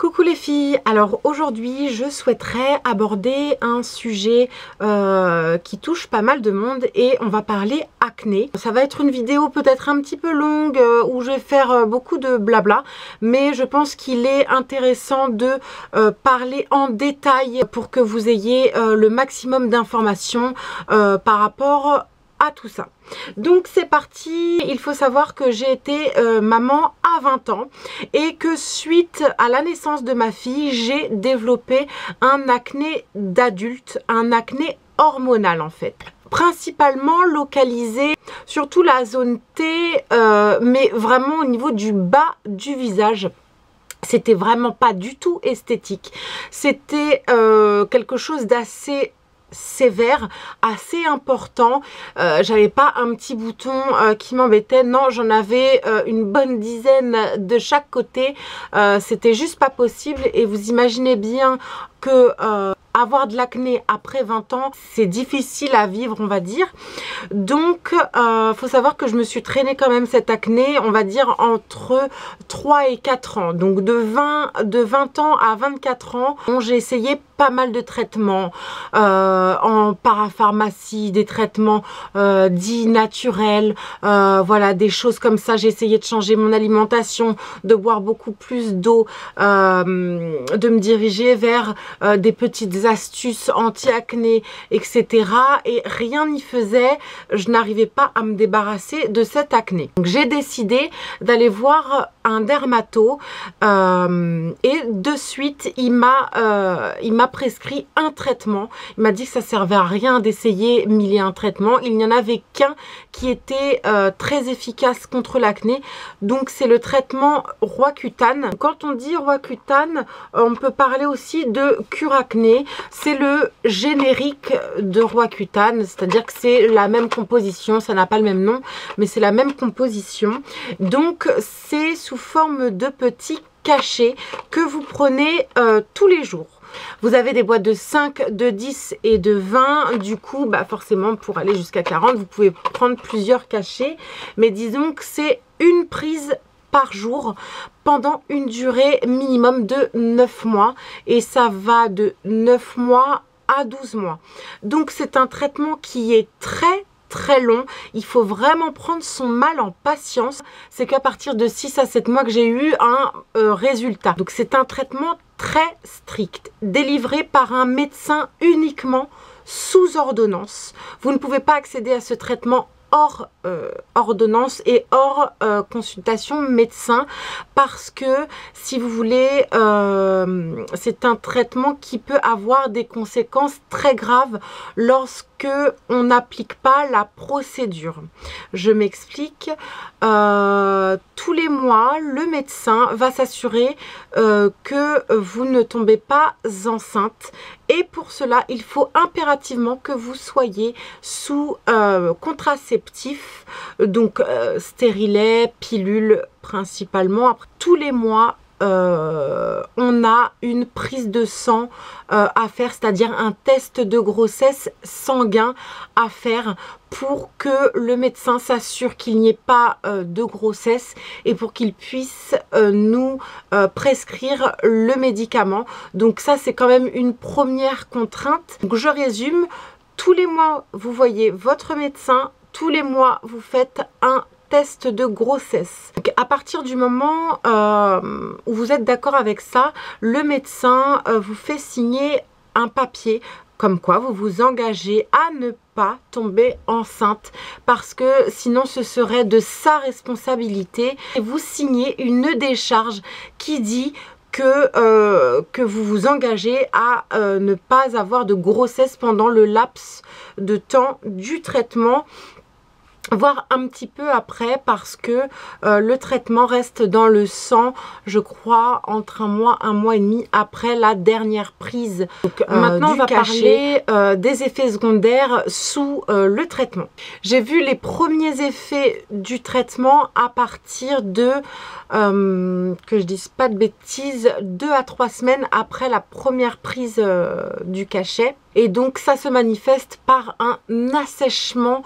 Coucou les filles, alors aujourd'hui je souhaiterais aborder un sujet qui touche pas mal de monde et on va parler acné. Ça va être une vidéo peut-être un petit peu longue où je vais faire beaucoup de blabla, mais je pense qu'il est intéressant de parler en détail pour que vous ayez le maximum d'informations par rapport à tout ça. Donc c'est parti. Il faut savoir que j'ai été maman à 20 ans et que suite à la naissance de ma fille, j'ai développé un acné d'adulte, un acné hormonal en fait. Principalement localisé surtout la zone T, mais vraiment au niveau du bas du visage. C'était vraiment pas du tout esthétique. C'était quelque chose d'assez sévère, assez important. J'avais pas un petit bouton qui m'embêtait, non, j'en avais une bonne dizaine de chaque côté. C'était juste pas possible et vous imaginez bien que avoir de l'acné après 20 ans, c'est difficile à vivre, on va dire. Donc, faut savoir que je me suis traînée quand même cette acné, on va dire entre 3 et 4 ans. Donc, de 20 ans à 24 ans, j'ai essayé pas mal de traitements en parapharmacie, des traitements dits naturels, voilà, des choses comme ça. J'ai essayé de changer mon alimentation, de boire beaucoup plus d'eau, de me diriger vers des petites astuces anti-acné, etc. Et rien n'y faisait, je n'arrivais pas à me débarrasser de cette acné. Donc j'ai décidé d'aller voir un dermato et de suite il m'a prescrit un traitement. Il m'a dit que ça servait à rien d'essayer mille et un traitements. Il n'y en avait qu'un qui était très efficace contre l'acné. Donc c'est le traitement Roaccutane. Quand on dit Roaccutane, on peut parler aussi de Curacné. C'est le générique de Roaccutane, c'est-à-dire que c'est la même composition, ça n'a pas le même nom, mais c'est la même composition. Donc c'est sous forme de petits cachets que vous prenez tous les jours. Vous avez des boîtes de 5, de 10 et de 20. Du coup, bah forcément, pour aller jusqu'à 40, vous pouvez prendre plusieurs cachets. Mais disons que c'est une prise par jour pendant une durée minimum de 9 mois. Et ça va de 9 mois à 12 mois. Donc, c'est un traitement qui est très long. Il faut vraiment prendre son mal en patience. C'est qu'à partir de 6 à 7 mois que j'ai eu un résultat. Donc c'est un traitement très strict, délivré par un médecin uniquement sous ordonnance. Vous ne pouvez pas accéder à ce traitement hors ordonnance et hors consultation médecin parce que si vous voulez c'est un traitement qui peut avoir des conséquences très graves lorsque on n'applique pas la procédure. Je m'explique. Tous les mois le médecin va s'assurer que vous ne tombez pas enceinte et pour cela il faut impérativement que vous soyez sous contraceptif, donc stérilet, pilule principalement. Après, tous les mois on a une prise de sang à faire, c'est-à-dire un test de grossesse sanguin à faire pour que le médecin s'assure qu'il n'y ait pas de grossesse et pour qu'il puisse nous prescrire le médicament. Donc ça c'est quand même une première contrainte. Donc je résume, tous les mois vous voyez votre médecin, tous les mois vous faites un test de grossesse. Donc, à partir du moment où vous êtes d'accord avec ça, le médecin vous fait signer un papier comme quoi vous vous engagez à ne pas tomber enceinte parce que sinon ce serait de sa responsabilité. Et vous signez une décharge qui dit que vous vous engagez à ne pas avoir de grossesse pendant le laps de temps du traitement, voire un petit peu après parce que le traitement reste dans le sang, je crois, entre un mois et demi après la dernière prise. Donc, maintenant, on va parler des effets secondaires sous le traitement. J'ai vu les premiers effets du traitement à partir de, que je dise pas de bêtises, 2 à 3 semaines après la première prise du cachet. Et donc, ça se manifeste par un assèchement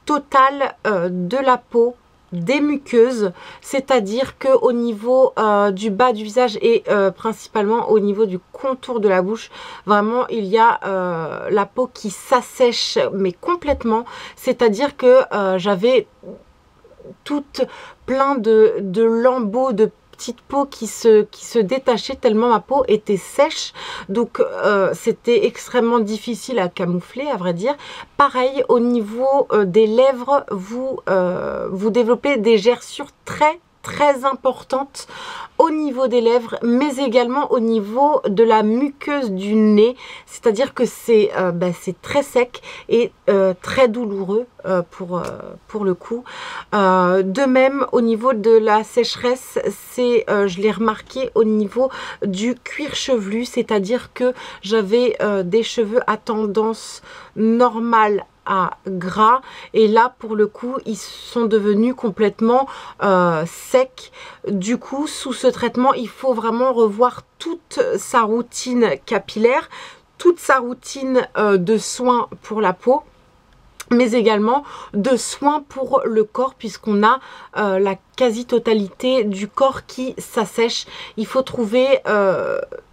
total de la peau, des muqueuses, c'est-à-dire que au niveau du bas du visage et principalement au niveau du contour de la bouche, vraiment il y a la peau qui s'assèche mais complètement, c'est-à-dire que j'avais toute plein de lambeaux de petite peau qui se détachait tellement ma peau était sèche, donc c'était extrêmement difficile à camoufler, à vrai dire. Pareil au niveau des lèvres, vous développez des gerçures très importantes au niveau des lèvres, mais également au niveau de la muqueuse du nez, c'est-à-dire que c'est très sec et très douloureux pour le coup. De même au niveau de la sécheresse, je l'ai remarqué au niveau du cuir chevelu, c'est-à-dire que j'avais des cheveux à tendance normale à gras, et là pour le coup ils sont devenus complètement secs. Du coup sous ce traitement il faut vraiment revoir toute sa routine capillaire, toute sa routine de soins pour la peau, mais également de soins pour le corps, puisqu'on a la quasi-totalité du corps qui s'assèche. Il faut trouver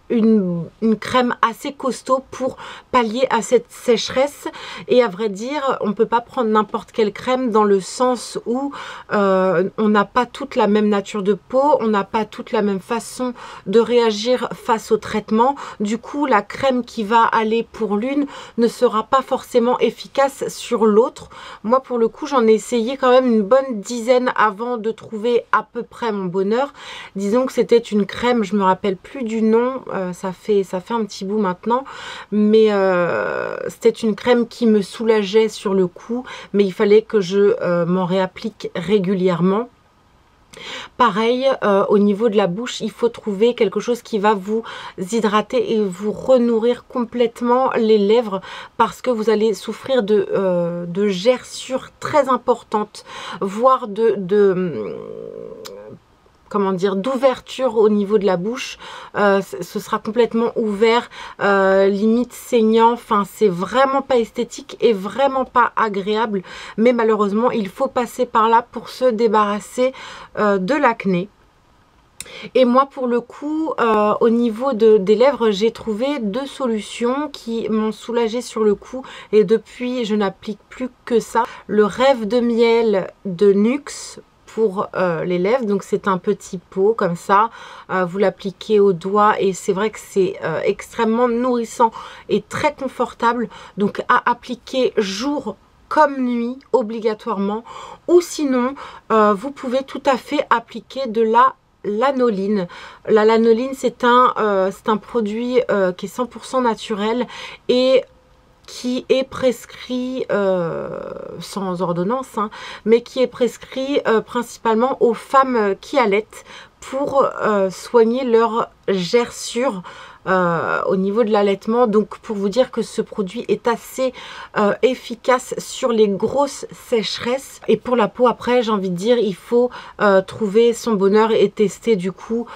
une crème assez costaud pour pallier à cette sécheresse, et à vrai dire on ne peut pas prendre n'importe quelle crème, dans le sens où on n'a pas toute la même nature de peau, on n'a pas toute la même façon de réagir face au traitement. Du coup la crème qui va aller pour l'une ne sera pas forcément efficace sur l'autre. Moi pour le coup j'en ai essayé quand même une bonne dizaine avant de trouver à peu près mon bonheur. Disons que c'était une crème, je me rappelle plus du nom, ça fait un petit bout maintenant, mais c'était une crème qui me soulageait sur le coup, mais il fallait que je m'en réapplique régulièrement. Pareil au niveau de la bouche, il faut trouver quelque chose qui va vous hydrater et vous renourrir complètement les lèvres, parce que vous allez souffrir de gerçures très importantes, voire comment dire, d'ouverture au niveau de la bouche. Ce sera complètement ouvert, limite saignant. Enfin c'est vraiment pas esthétique et vraiment pas agréable, mais malheureusement il faut passer par là pour se débarrasser de l'acné. Et moi pour le coup au niveau des lèvres, j'ai trouvé deux solutions qui m'ont soulagée sur le coup, et depuis je n'applique plus que ça. Le Rêve de miel de Nuxe pour les lèvres, donc c'est un petit pot comme ça, vous l'appliquez au doigt et c'est vrai que c'est extrêmement nourrissant et très confortable, donc à appliquer jour comme nuit obligatoirement. Ou sinon vous pouvez tout à fait appliquer de la lanoline. La lanoline c'est un produit qui est 100% naturel et qui est prescrit sans ordonnance, hein, mais qui est prescrit principalement aux femmes qui allaitent pour soigner leurs gerçures au niveau de l'allaitement. Donc pour vous dire que ce produit est assez efficace sur les grosses sécheresses. Et pour la peau, après j'ai envie de dire, il faut trouver son bonheur et tester du coup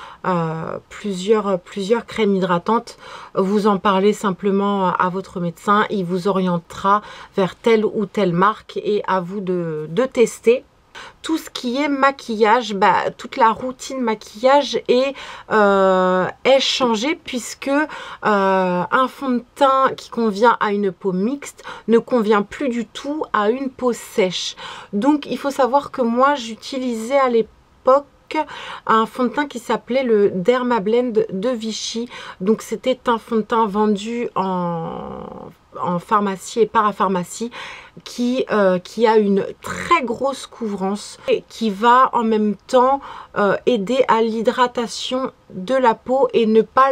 plusieurs crèmes hydratantes. Vous en parlez simplement à votre médecin, il vous orientera vers telle ou telle marque et à vous de tester. Tout ce qui est maquillage, toute la routine maquillage est changée, puisque un fond de teint qui convient à une peau mixte ne convient plus du tout à une peau sèche. Donc il faut savoir que moi j'utilisais à l'époque un fond de teint qui s'appelait le Dermablend de Vichy. Donc c'était un fond de teint vendu en pharmacie et parapharmacie qui a une très grosse couvrance et qui va en même temps aider à l'hydratation de la peau et ne pas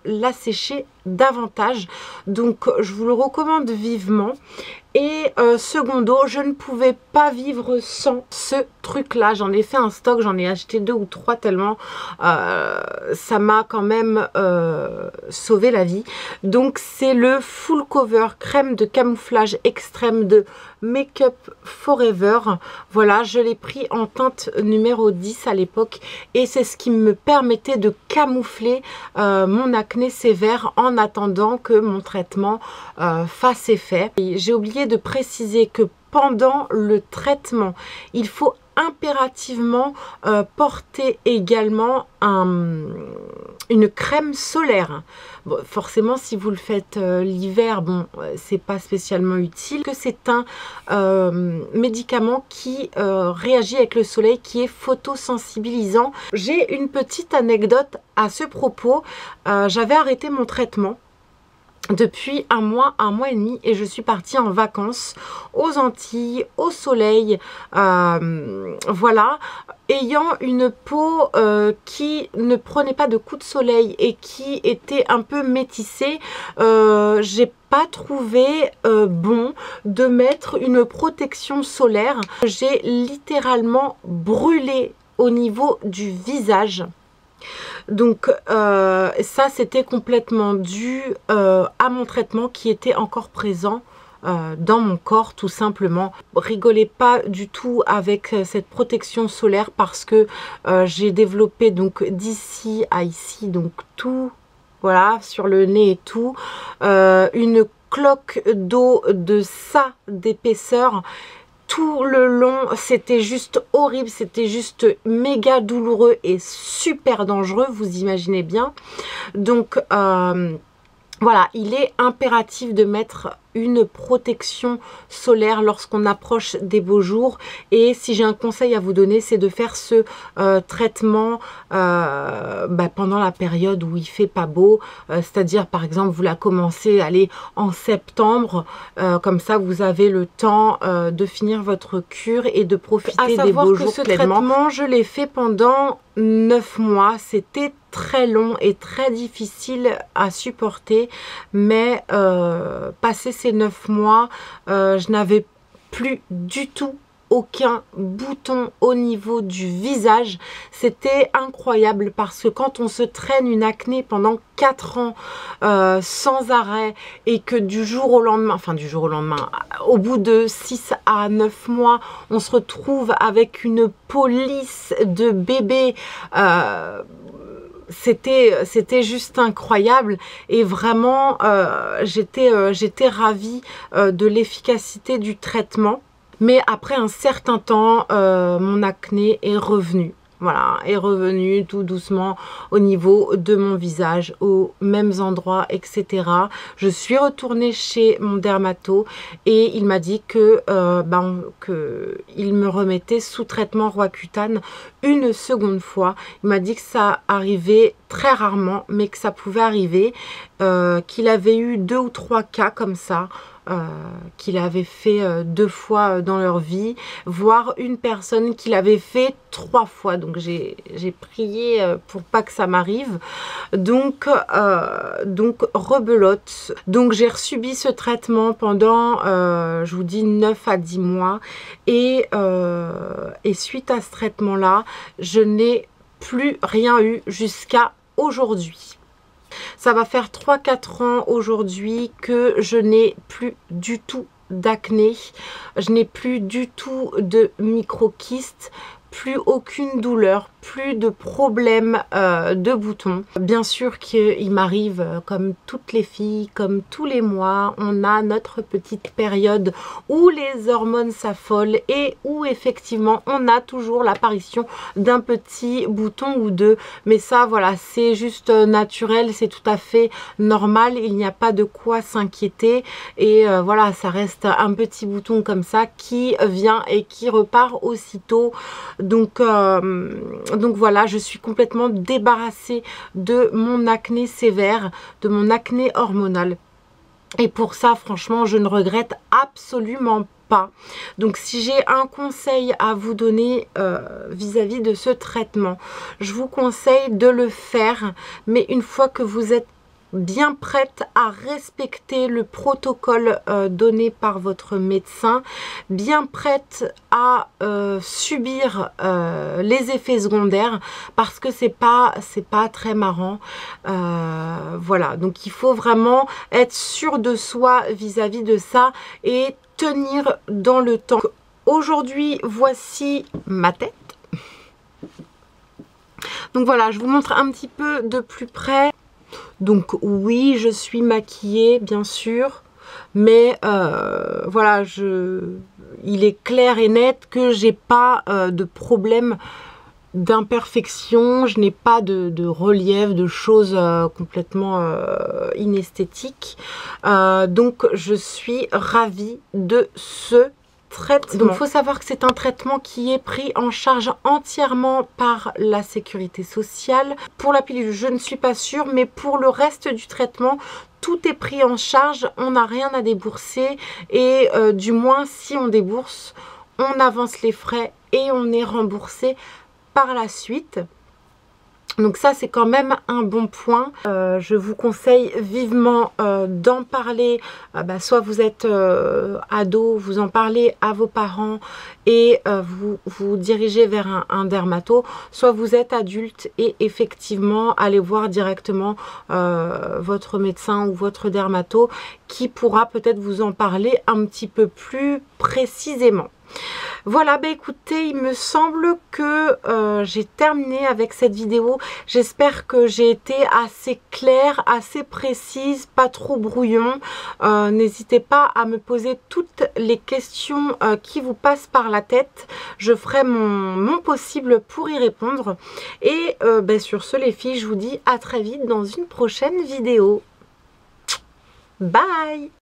l'assécher davantage. Donc je vous le recommande vivement. Et secondo, je ne pouvais pas vivre sans ce truc là. J'en ai fait un stock, j'en ai acheté 2 ou 3 tellement ça m'a quand même sauvé la vie. Donc c'est le Full Cover crème de camouflage extrême de Make Up Forever. Voilà, je l'ai pris en teinte numéro 10 à l'époque et c'est ce qui me permettait de camoufler mon acné sévère en attendant que mon traitement fasse effet. J'ai oublié de préciser que pendant le traitement. Il faut impérativement porter également une crème solaire. Bon, forcément, si vous le faites l'hiver, bon, c'est pas spécialement utile. Que c'est un médicament qui réagit avec le soleil, qui est photosensibilisant. J'ai une petite anecdote à ce propos. J'avais arrêté mon traitement depuis un mois et demi, et je suis partie en vacances aux Antilles, au soleil, voilà, ayant une peau qui ne prenait pas de coups de soleil et qui était un peu métissée. J'ai pas trouvé bon de mettre une protection solaire. J'ai littéralement brûlé au niveau du visage. Donc ça, c'était complètement dû à mon traitement qui était encore présent dans mon corps, tout simplement. Rigolez pas du tout avec cette protection solaire, parce que j'ai développé donc d'ici à ici, donc tout, voilà, sur le nez et tout, une cloque d'eau de ça d'épaisseur. Tout le long, c'était juste horrible, c'était juste méga douloureux et super dangereux, vous imaginez bien. Donc voilà, il est impératif de mettre une protection solaire lorsqu'on approche des beaux jours. Et si j'ai un conseil à vous donner, c'est de faire ce traitement pendant la période où il fait pas beau, c'est-à-dire par exemple vous la commencez allez en septembre, comme ça vous avez le temps de finir votre cure et de profiter des beaux jours pleinement. Traitement, je l'ai fait pendant 9 mois, c'était très long et très difficile à supporter, mais passé ces 9 mois, je n'avais plus du tout aucun bouton au niveau du visage. C'était incroyable, parce que quand on se traîne une acné pendant 4 ans sans arrêt, et que du jour au lendemain, enfin du jour au lendemain, au bout de 6 à 9 mois, on se retrouve avec une peau lisse de bébé, c'était juste incroyable. Et vraiment j'étais ravie de l'efficacité du traitement. Mais après un certain temps, mon acné est revenu. Voilà, est revenu tout doucement au niveau de mon visage, aux mêmes endroits, etc. Je suis retournée chez mon dermato et il m'a dit que, il me remettait sous traitement Roaccutane une seconde fois. Il m'a dit que ça arrivait très rarement, mais que ça pouvait arriver, qu'il avait eu 2 ou 3 cas comme ça. Qu'il avait fait 2 fois dans leur vie, voire une personne qui l'avait fait 3 fois. Donc j'ai prié pour pas que ça m'arrive. Donc rebelote. Donc j'ai subi ce traitement pendant, je vous dis, 9 à 10 mois. Et suite à ce traitement-là, je n'ai plus rien eu jusqu'à aujourd'hui. Ça va faire 3-4 ans aujourd'hui que je n'ai plus du tout d'acné. Je n'ai plus du tout de micro-kystes, plus aucune douleur, plus de problème de boutons. Bien sûr qu'il m'arrive, comme toutes les filles, comme tous les mois, on a notre petite période où les hormones s'affolent et où effectivement on a toujours l'apparition d'un petit bouton ou deux. Mais ça, voilà, c'est juste naturel, c'est tout à fait normal, il n'y a pas de quoi s'inquiéter. Et voilà, ça reste un petit bouton comme ça qui vient et qui repart aussitôt. Donc voilà, je suis complètement débarrassée de mon acné sévère, de mon acné hormonal. Et pour ça, franchement, je ne regrette absolument pas. Donc si j'ai un conseil à vous donner vis-à-vis de ce traitement, je vous conseille de le faire, mais une fois que vous êtes bien prête à respecter le protocole donné par votre médecin, bien prête à subir les effets secondaires, parce que c'est pas très marrant. Voilà, donc il faut vraiment être sûr de soi vis-à-vis de ça et tenir dans le temps. Aujourd'hui, voici ma tête. Donc voilà, je vous montre un petit peu de plus près. Donc oui, je suis maquillée bien sûr, mais voilà, je il est clair et net que j'ai pas de problème d'imperfection, je n'ai pas de relief, de choses complètement inesthétiques. Donc je suis ravie de ce traitement. Donc il faut savoir que c'est un traitement qui est pris en charge entièrement par la sécurité sociale. Pour la pilule, je ne suis pas sûre, mais pour le reste du traitement, tout est pris en charge, on n'a rien à débourser et du moins si on débourse, on avance les frais et on est remboursé par la suite. Donc ça c'est quand même un bon point. Je vous conseille vivement d'en parler. Soit vous êtes ado, vous en parlez à vos parents et vous vous dirigez vers un dermato. Soit vous êtes adulte et effectivement allez voir directement votre médecin ou votre dermato qui pourra peut-être vous en parler un petit peu plus précisément. Voilà, écoutez, il me semble que j'ai terminé avec cette vidéo. J'espère que j'ai été assez claire, assez précise, pas trop brouillon. N'hésitez pas à me poser toutes les questions qui vous passent par la tête. Je ferai mon possible pour y répondre. Et sur ce les filles, je vous dis à très vite dans une prochaine vidéo. Bye!